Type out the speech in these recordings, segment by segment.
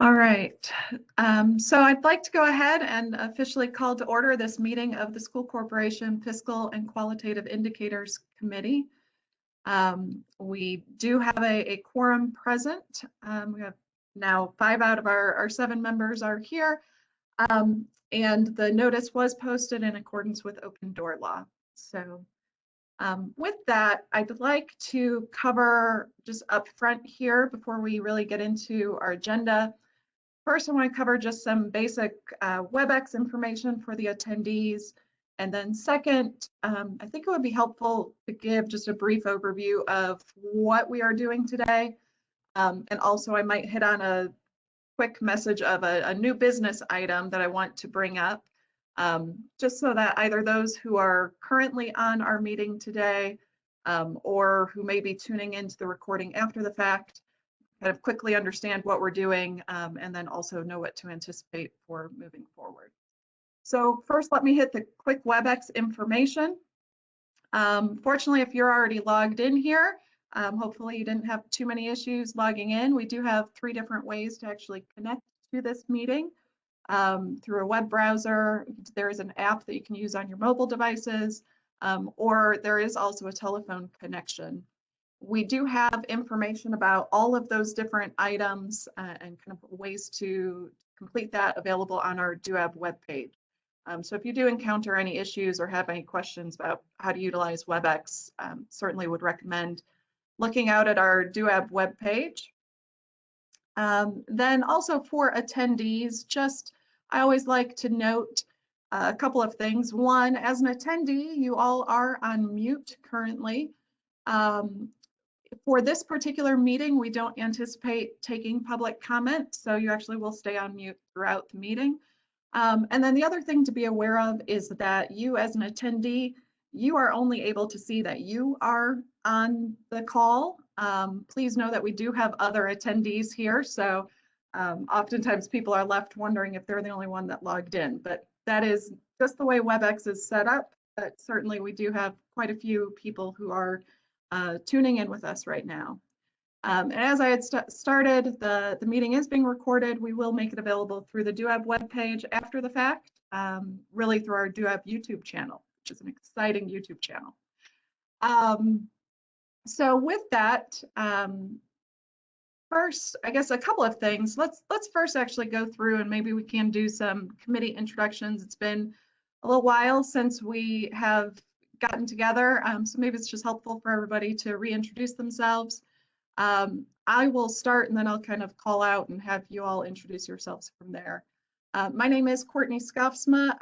All right. So I'd like to go ahead and officially call to order this meeting of the School Corporation Fiscal and Qualitative Indicators Committee. We do have a quorum present. We have now 5 out of our 7 members are here. And the notice was posted in accordance with open door law. So with that, I'd like to cover just up front here before we really get into our agenda. First, I want to cover just some basic WebEx information for the attendees. And then second, I think it would be helpful to give just a brief overview of what we are doing today. And also I might hit on a quick message of a new business item that I want to bring up, just so that either those who are currently on our meeting today or who may be tuning into the recording after the fact kind of quickly understand what we're doing, and then also know what to anticipate for moving forward. So first, let me hit the quick WebEx information. Fortunately, if you're already logged in here, hopefully you didn't have too many issues logging in. We do have 3 different ways to actually connect to this meeting. Through a web browser, there is an app that you can use on your mobile devices, or there is also a telephone connection. We do have information about all of those different items and kind of ways to complete that available on our DUAB webpage. So if you do encounter any issues or have any questions about how to utilize WebEx, certainly would recommend looking out at our DUAB webpage. Then also for attendees, I always like to note a couple of things. One, as an attendee, you all are on mute currently. For this particular meeting, we don't anticipate taking public comment, so you actually will stay on mute throughout the meeting. And then the other thing to be aware of is that you as an attendee, you are only able to see that you are on the call. Please know that we do have other attendees here, so oftentimes people are left wondering if they're the only one that logged in, but that is just the way WebEx is set up. But certainly we do have quite a few people who are tuning in with us right now. And as I had started, the meeting is being recorded. We will make it available through the DUAB webpage after the fact, really through our DUAB YouTube channel, which is an exciting YouTube channel. So with that, first, I guess a couple of things. Let's first actually go through and maybe we can do some committee introductions. It's been a little while since we have gotten together, so maybe it's just helpful for everybody to reintroduce themselves. I will start and then I'll kind of call out and have you all introduce yourselves from there. My name is Courtney Skofsma.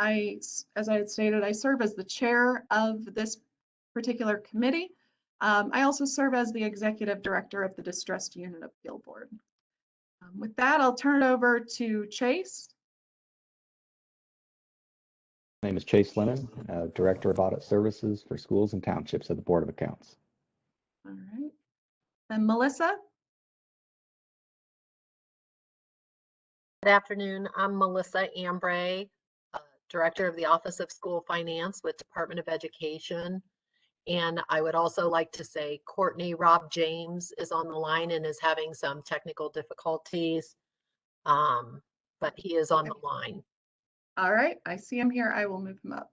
As I had stated, I serve as the chair of this particular committee. I also serve as the executive director of the Distressed Unit Appeal Board. With that, I'll turn it over to Chase. My name is Chase Lennon, Director of Audit Services for Schools and Townships at the Board of Accounts. All right. And Melissa. Good afternoon. I'm Melissa Ambray, Director of the Office of School Finance with Department of Education. And I would also like to say Courtney Rob James is on the line and is having some technical difficulties, but he is on the line. All right, I see him here. I will move him up.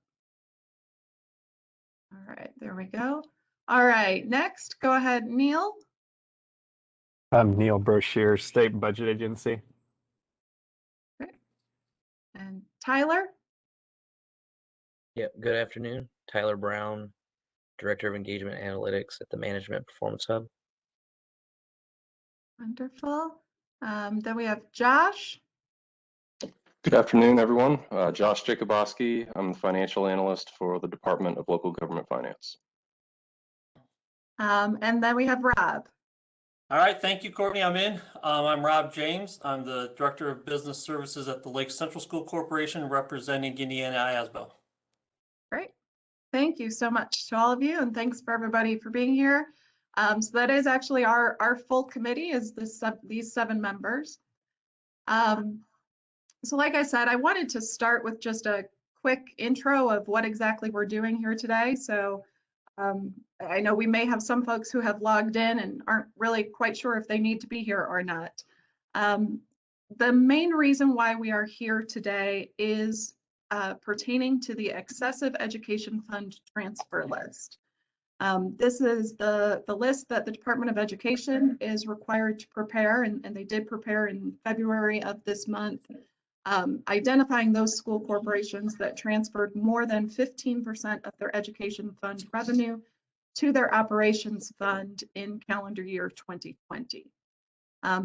All right, there we go. All right, next, go ahead, Neil. I'm Neil Broshier, State Budget Agency. Okay. And Tyler? Yep, good afternoon. Tyler Brown, Director of Engagement Analytics at the Management Performance Hub. Wonderful. Then we have Josh. Good afternoon, everyone. Josh Jacobowski. I'm the financial analyst for the Department of Local Government Finance. And then we have Rob. All right, thank you, Courtney. I'm Rob James. I'm the Director of Business Services at the Lake Central School Corporation, representing Indiana IASBO. Great. Thank you so much to all of you, and thanks for everybody for being here. So that is actually our full committee is these 7 members. So like I said, I wanted to start with just a quick intro of what exactly we're doing here today. So I know we may have some folks who have logged in and aren't really quite sure if they need to be here or not. the main reason why we are here today is pertaining to the excessive education fund transfer list. This is the list that the Department of Education is required to prepare, and they did prepare in February of this month, identifying those school corporations that transferred more than 15% of their education fund revenue to their operations fund in calendar year 2020.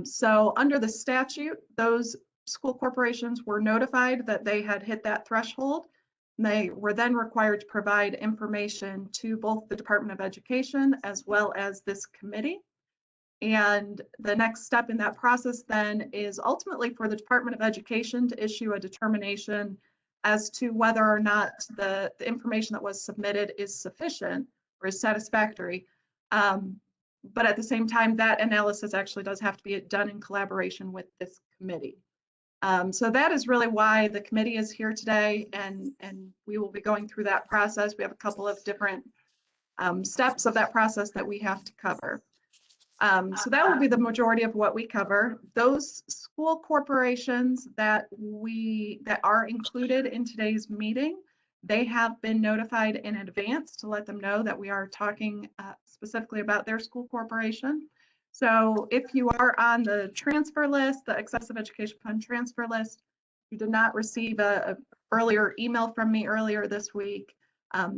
So under the statute, those school corporations were notified that they had hit that threshold. They were then required to provide information to both the Department of Education as well as this committee. And the next step in that process then is ultimately for the Department of Education to issue a determination as to whether or not the information that was submitted is sufficient or is satisfactory. But at the same time, that analysis actually does have to be done in collaboration with this committee. So that is really why the committee is here today, and we will be going through that process. We have a couple of different steps of that process that we have to cover. So that will be the majority of what we cover. Those school corporations that are included in today's meeting, they have been notified in advance to let them know that we are talking specifically about their school corporation. So if you are on the transfer list, the excessive education fund transfer list, you did not receive a earlier email from me earlier this week,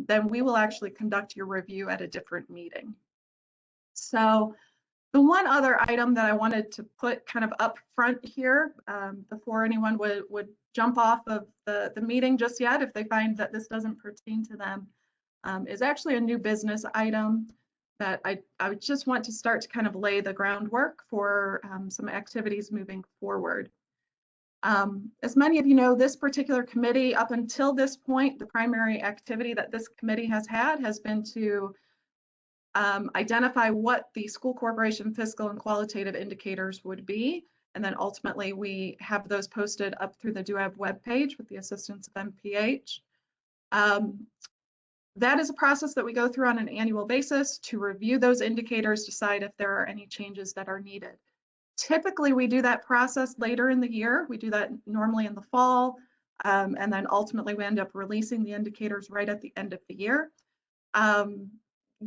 then we will actually conduct your review at a different meeting. So the one other item that I wanted to put kind of up front here before anyone would jump off of the meeting just yet, if they find that this doesn't pertain to them, is actually a new business item that I would just want to start to kind of lay the groundwork for some activities moving forward. As many of you know, this particular committee, up until this point, the primary activity that this committee has had has been to identify what the school corporation fiscal and qualitative indicators would be. And then ultimately we have those posted up through the DUAB webpage with the assistance of MPH. That is a process that we go through on an annual basis to review those indicators, decide if there are any changes that are needed. Typically, we do that process later in the year. We do that normally in the fall, and then ultimately we end up releasing the indicators right at the end of the year.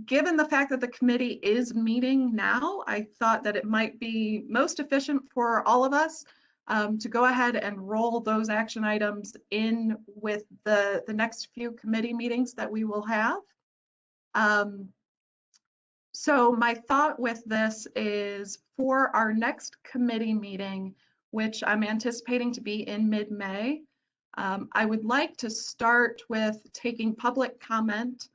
Given the fact that the committee is meeting now, I thought that it might be most efficient for all of us to go ahead and roll those action items in with the next few committee meetings that we will have. So my thought with this is for our next committee meeting, which I'm anticipating to be in mid-May, I would like to start with taking public comment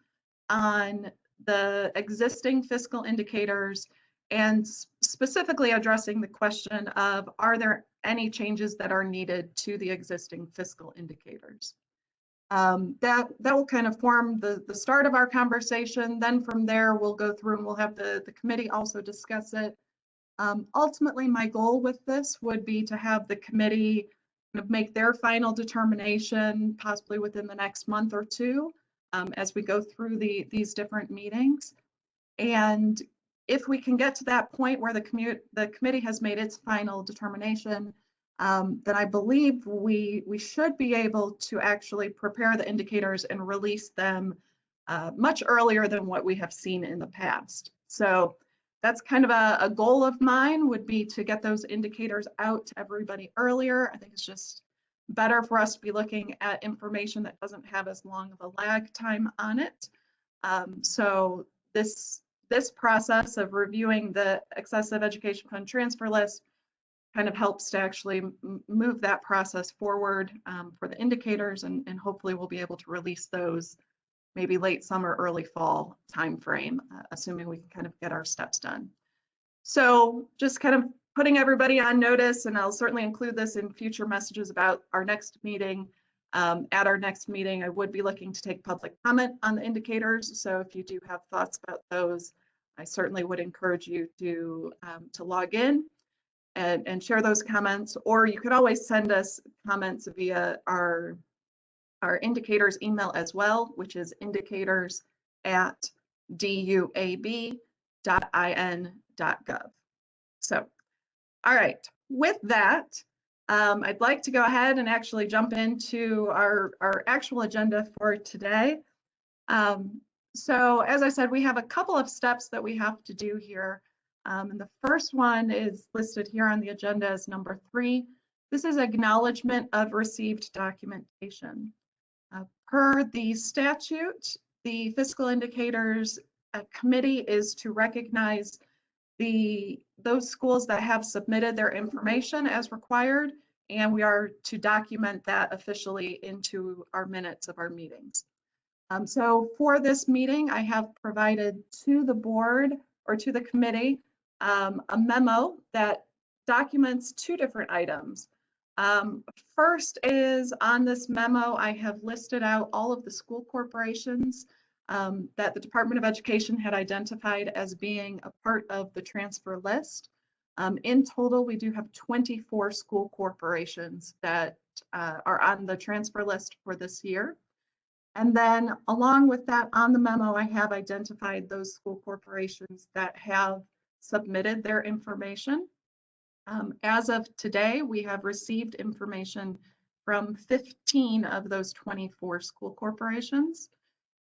on the existing fiscal indicators and specifically addressing the question of, are there any changes that are needed to the existing fiscal indicators? That will kind of form the start of our conversation. Then from there, we'll go through and we'll have the committee also discuss it. Ultimately, my goal with this would be to have the committee kind of make their final determination, possibly within the next month or two, as we go through these different meetings. And if we can get to that point where the committee has made its final determination, then I believe we should be able to actually prepare the indicators and release them much earlier than what we have seen in the past. So that's kind of a goal of mine, would be to get those indicators out to everybody earlier. I think it's just better for us to be looking at information that doesn't have as long of a lag time on it. So this process of reviewing the excessive education fund transfer list kind of helps to actually move that process forward for the indicators, and hopefully we'll be able to release those maybe late summer, early fall timeframe, assuming we can kind of get our steps done. So just kind of putting everybody on notice, and I'll certainly include this in future messages about our next meeting. At our next meeting, I would be looking to take public comment on the indicators. So if you do have thoughts about those, I certainly would encourage you to log in and share those comments, or you could always send us comments via our indicators email as well, which is indicators@duab.in.gov. So, all right, with that, I'd like to go ahead and actually jump into our actual agenda for today. So as I said, we have a couple of steps that we have to do here. And the first one is listed here on the agenda as number 3. This is acknowledgement of received documentation. Per the statute, the Fiscal Indicators Committee is to recognize those schools that have submitted their information as required, and we are to document that officially into our minutes of our meetings. So for this meeting, I have provided to the board or to the committee a memo that documents 2 different items. First is on this memo, I have listed out all of the school corporations that the Department of Education had identified as being a part of the transfer list. In total, we do have 24 school corporations that are on the transfer list for this year. And then along with that, on the memo, I have identified those school corporations that have submitted their information. As of today, we have received information from 15 of those 24 school corporations.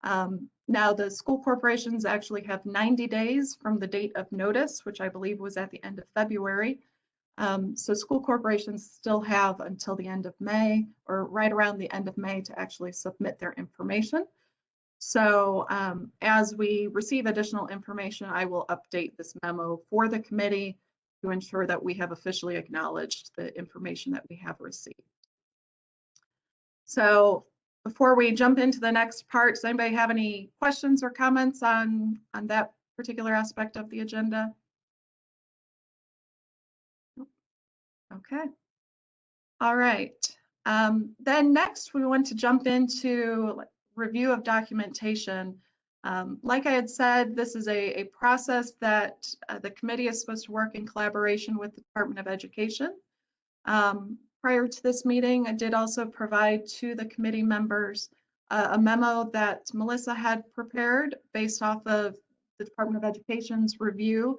Now, the school corporations actually have 90 days from the date of notice, which I believe was at the end of February. So school corporations still have until the end of May, or right around the end of May, to actually submit their information. So as we receive additional information, I will update this memo for the committee to ensure that we have officially acknowledged the information that we have received. So before we jump into the next part, does anybody have any questions or comments on that particular aspect of the agenda? Okay. All right. Then next, we want to jump into review of documentation. Like I had said, this is a process that the committee is supposed to work in collaboration with the Department of Education. Prior to this meeting, I did also provide to the committee members a memo that Melissa had prepared based off of the Department of Education's review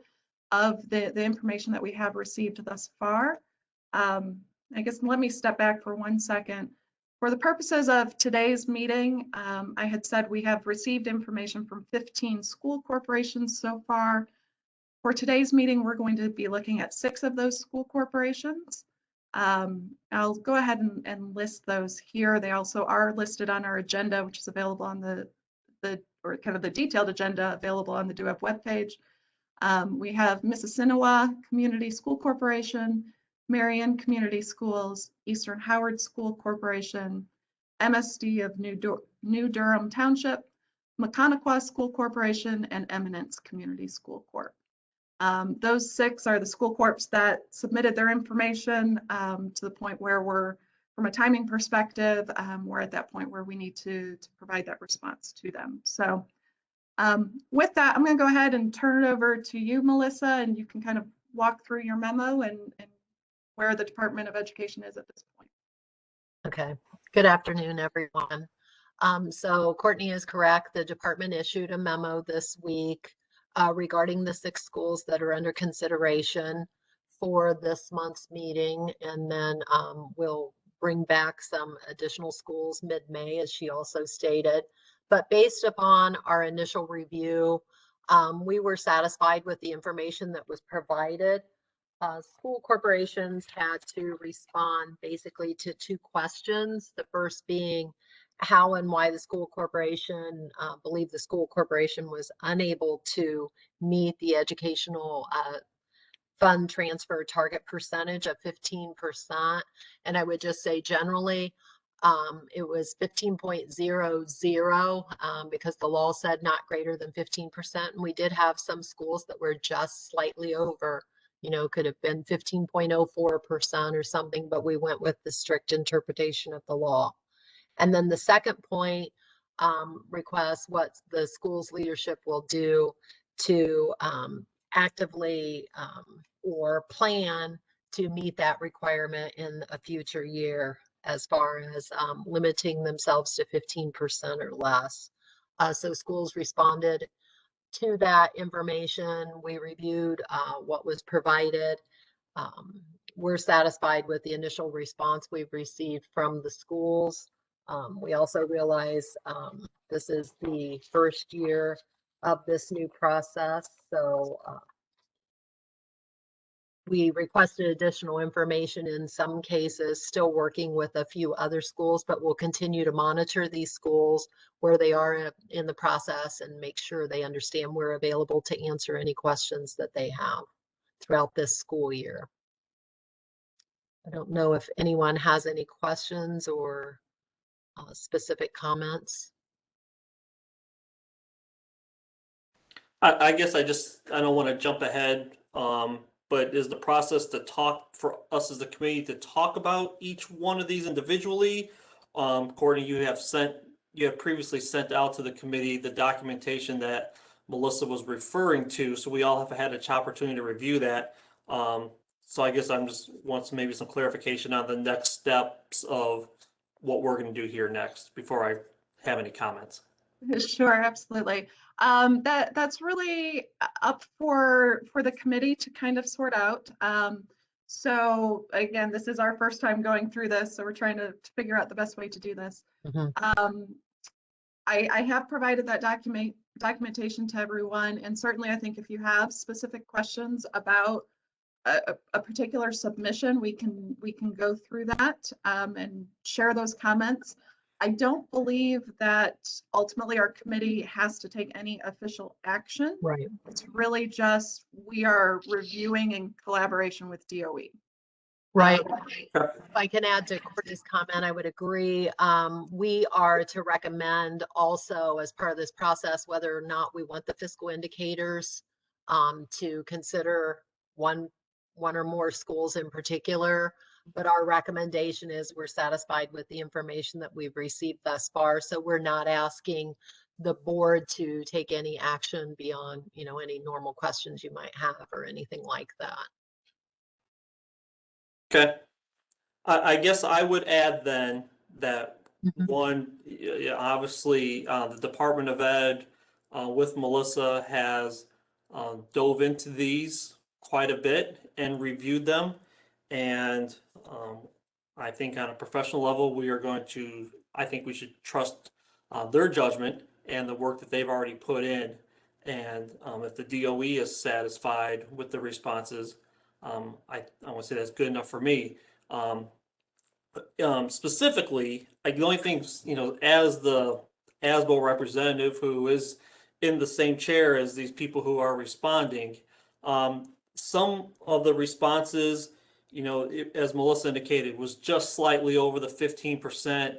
of the information that we have received thus far. I guess let me step back for 1 second. For the purposes of today's meeting, I had said we have received information from 15 school corporations so far. For today's meeting, we're going to be looking at 6 of those school corporations. I'll go ahead and list those here. They also are listed on our agenda, which is available on the detailed agenda available on the DUEP webpage. We have Mississinawa Community School Corporation, Marion Community Schools, Eastern Howard School Corporation, MSD of New Durham Township, Mechaniqua School Corporation, and Eminence Community School Corp. Those 6 are the school corps that submitted their information to the point where we're, from a timing perspective, we're at that point where we need to provide that response to them. So with that, I'm going to go ahead and turn it over to you, Melissa, and you can kind of walk through your memo and where the Department of Education is at this point. Okay. Good afternoon, everyone. So Courtney is correct. The department issued a memo this week regarding the 6 schools that are under consideration for this month's meeting. And then we'll bring back some additional schools mid-May, as she also stated. But based upon our initial review, we were satisfied with the information that was provided. School corporations had to respond basically to 2 questions. The first being how and why the school corporation believed the school corporation was unable to meet the educational fund transfer target percentage of 15%. And I would just say generally, it was 15.00 because the law said not greater than 15%. And we did have some schools that were just slightly over, could have been 15.04% or something, but we went with the strict interpretation of the law. And then the second point requests what the school's leadership will do to actively or plan to meet that requirement in a future year, as far as limiting themselves to 15% or less. So schools responded to that information. We reviewed what was provided. we're satisfied with the initial response we've received from the schools. We also realize this is the first year of this new process, so we requested additional information in some cases, still working with a few other schools, but we'll continue to monitor these schools where they are in the process and make sure they understand we're available to answer any questions that they have throughout this school year. I don't know if anyone has any questions or specific comments. I guess I don't want to jump ahead, but is the process to talk for us as the committee to talk about each one of these individually? Courtney, you have previously sent out to the committee the documentation that Melissa was referring to, so we all have had an opportunity to review that. So I guess I'm just wants maybe some clarification on the next steps of what we're going to do here next before I have any comments. Sure, absolutely. That's really up for the committee to kind of sort out. So again, this is our first time going through this, so we're trying to figure out the best way to do this. I have provided that documentation to everyone, and certainly I think if you have specific questions about a particular submission, we can go through that and share those comments. I don't believe that ultimately our committee has to take any official action. Right. It's really just we are reviewing in collaboration with DOE. Right. If I can add to Courtney's comment, I would agree. We are to recommend also as part of this process whether or not we want the fiscal indicators to consider one or more schools in particular. But our recommendation is we're satisfied with the information that we've received thus far. So we're not asking the board to take any action beyond, any normal questions you might have or anything like that. Okay. I guess I would add then that one, obviously, the Department of Ed with Melissa has dove into these quite a bit and reviewed them. And I think on a professional level, I think we should trust their judgment and the work that they've already put in. And if the DOE is satisfied with the responses, I want to say that's good enough for me. Specifically, the only thing, as the ASBO representative who is in the same chair as these people who are responding, some of the responses, as Melissa indicated, was just slightly over the 15%.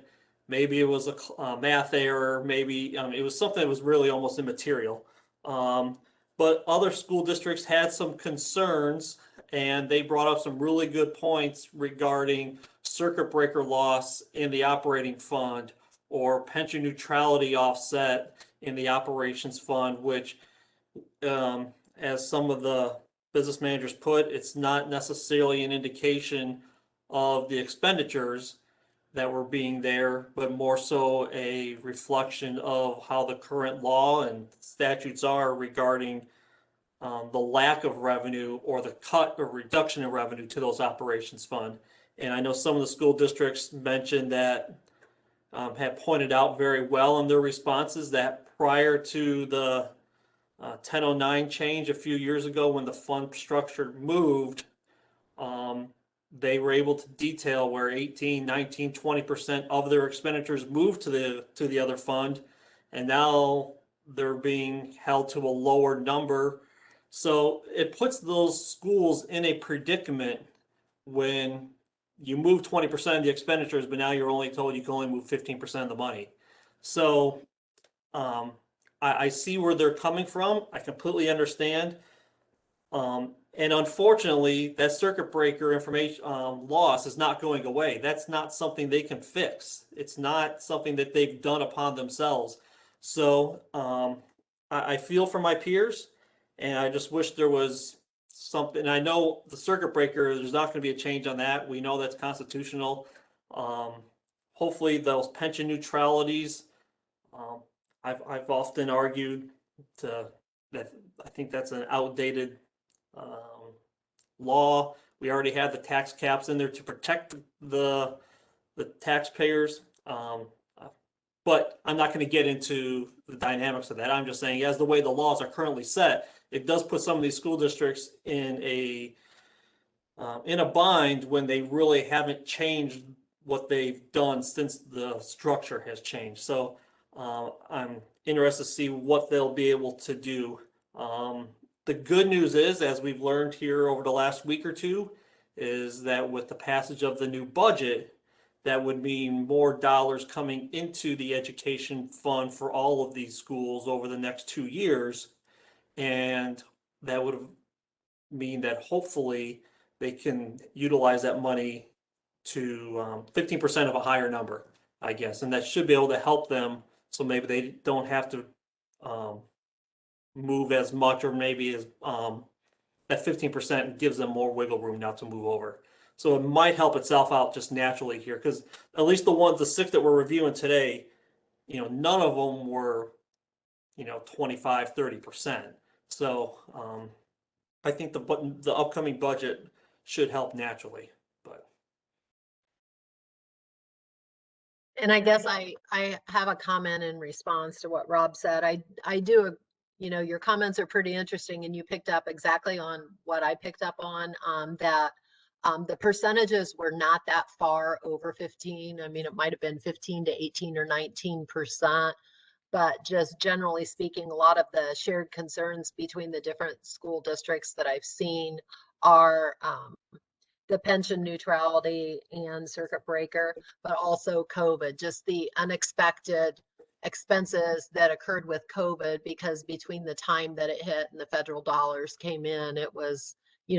Maybe it was a math error. Maybe it was something that was really almost immaterial. But other school districts had some concerns, and they brought up some really good points regarding circuit breaker loss in the operating fund or pension neutrality offset in the operations fund, which, as some of the business managers put, it's not necessarily an indication of the expenditures that were being there, but more so a reflection of how the current law and statutes are regarding the lack of revenue or the cut or reduction in revenue to those operations fund. And I know some of the school districts mentioned that have pointed out very well in their responses that prior to the 1009 change a few years ago when the fund structure moved, they were able to detail where 18, 19, 20% of their expenditures moved to the other fund, and now they're being held to a lower number. So it puts those schools in a predicament when you move 20% of the expenditures, but now you're only told you can only move 15% of the money. So I see where they're coming from. I completely understand. And unfortunately, that circuit breaker information loss is not going away. That's not something they can fix. It's not something that they've done upon themselves. So I feel for my peers, and I just wish there was something. I know the circuit breaker, there's not going to be a change on that. We know that's constitutional. Hopefully those pension neutralities, I've often argued that I think that's an outdated law. We already had the tax caps in there to protect the taxpayers. But I'm not going to get into the dynamics of that. I'm just saying, as the way the laws are currently set, it does put some of these school districts in a bind when they really haven't changed what they've done since the structure has changed. So I'm interested to see what they'll be able to do. The good news is, as we've learned here over the last week or two, is that with the passage of the new budget, that would mean more dollars coming into the education fund for all of these schools over the next 2 years. And that would mean that hopefully they can utilize that money to 15% of a higher number, I guess. And that should be able to help them. So maybe they don't have to move as much, or maybe as that 15% gives them more wiggle room now to move over. So it might help itself out just naturally here, because at least the 6 that we're reviewing today, none of them were, 25, 30%. So I think the upcoming budget should help naturally, but. And I guess I have a comment in response to what Rob said. I do, your comments are pretty interesting, and you picked up exactly on what I picked up on, that the percentages were not that far over 15. I mean, it might have been 15 to 18 or 19%, but just generally speaking, a lot of the shared concerns between the different school districts that I've seen are the pension neutrality and circuit breaker, but also COVID, just the unexpected expenses that occurred with COVID, because between the time that it hit and the federal dollars came in, it was,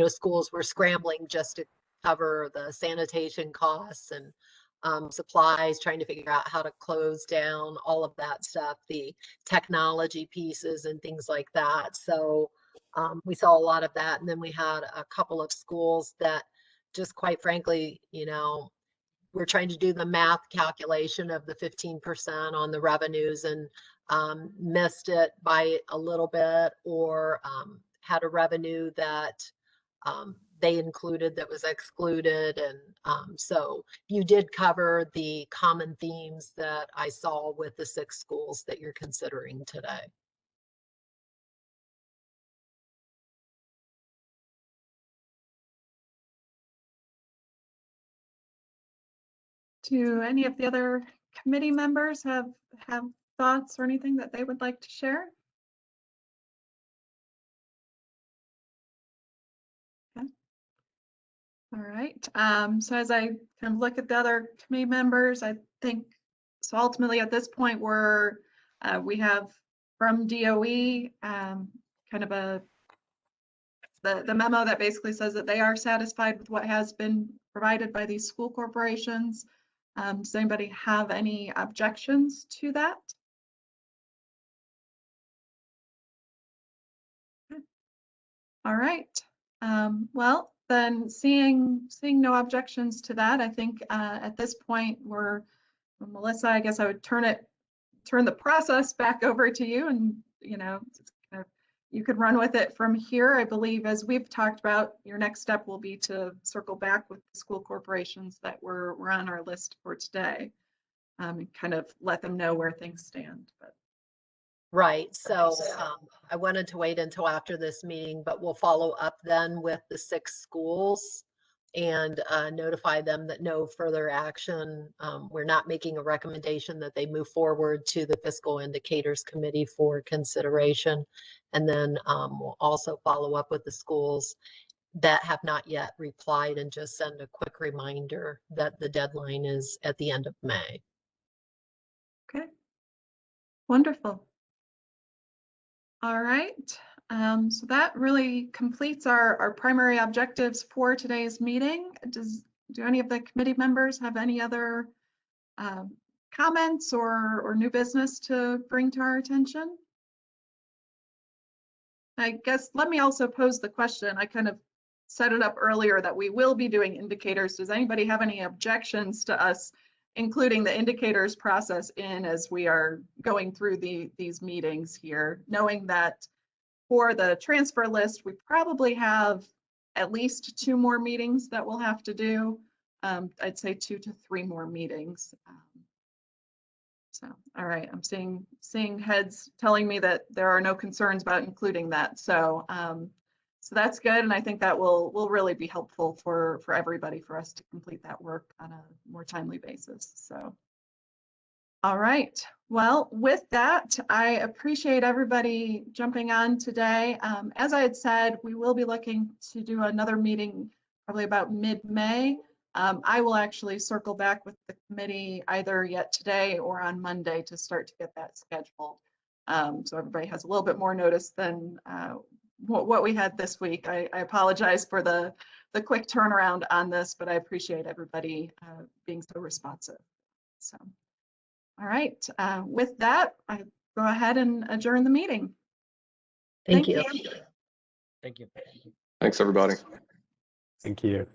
schools were scrambling just to cover the sanitation costs and supplies, trying to figure out how to close down all of that stuff, the technology pieces and things like that. So we saw a lot of that. And then we had a couple of schools that just quite frankly, we're trying to do the math calculation of the 15% on the revenues and missed it by a little bit, or had a revenue that they included that was excluded. And so you did cover the common themes that I saw with the 6 schools that you're considering today. Do any of the other committee members have thoughts or anything that they would like to share? Okay. All right. So as I kind of look at the other committee members, I think, so ultimately at this point we have from DOE kind of the memo that basically says that they are satisfied with what has been provided by these school corporations. Does anybody have any objections to that? Okay. All right. Well, then seeing no objections to that, I think at this point Melissa, I guess I would turn the process back over to you, and you could run with it from here. I believe, as we've talked about, your next step will be to circle back with the school corporations that were on our list for today, and kind of let them know where things stand. But. Right. So I wanted to wait until after this meeting, but we'll follow up then with the 6 schools and notify them that no further action. We're not making a recommendation that they move forward to the Fiscal Indicators Committee for consideration. And then we'll also follow up with the schools that have not yet replied and just send a quick reminder that the deadline is at the end of May. Okay. Wonderful. All right. So that really completes our primary objectives for today's meeting. Do any of the committee members have any other comments or new business to bring to our attention? I guess let me also pose the question. I kind of set it up earlier that we will be doing indicators. Does anybody have any objections to us including the indicators process in as we are going through these meetings here, knowing that for the transfer list, we probably have at least 2 more meetings that we'll have to do. I'd say 2 to 3 more meetings. So, all right, I'm seeing heads telling me that there are no concerns about including that. So, so that's good, and I think that will really be helpful for everybody, for us to complete that work on a more timely basis. So, all right. Well, with that, I appreciate everybody jumping on today. As I had said, we will be looking to do another meeting probably about mid-May. I will actually circle back with the committee either yet today or on Monday to start to get that scheduled. So everybody has a little bit more notice than what we had this week. I apologize for the quick turnaround on this, but I appreciate everybody being so responsive. So, all right. With that, I go ahead and adjourn the meeting. Thank you. Thank you. Thanks, everybody. Thank you.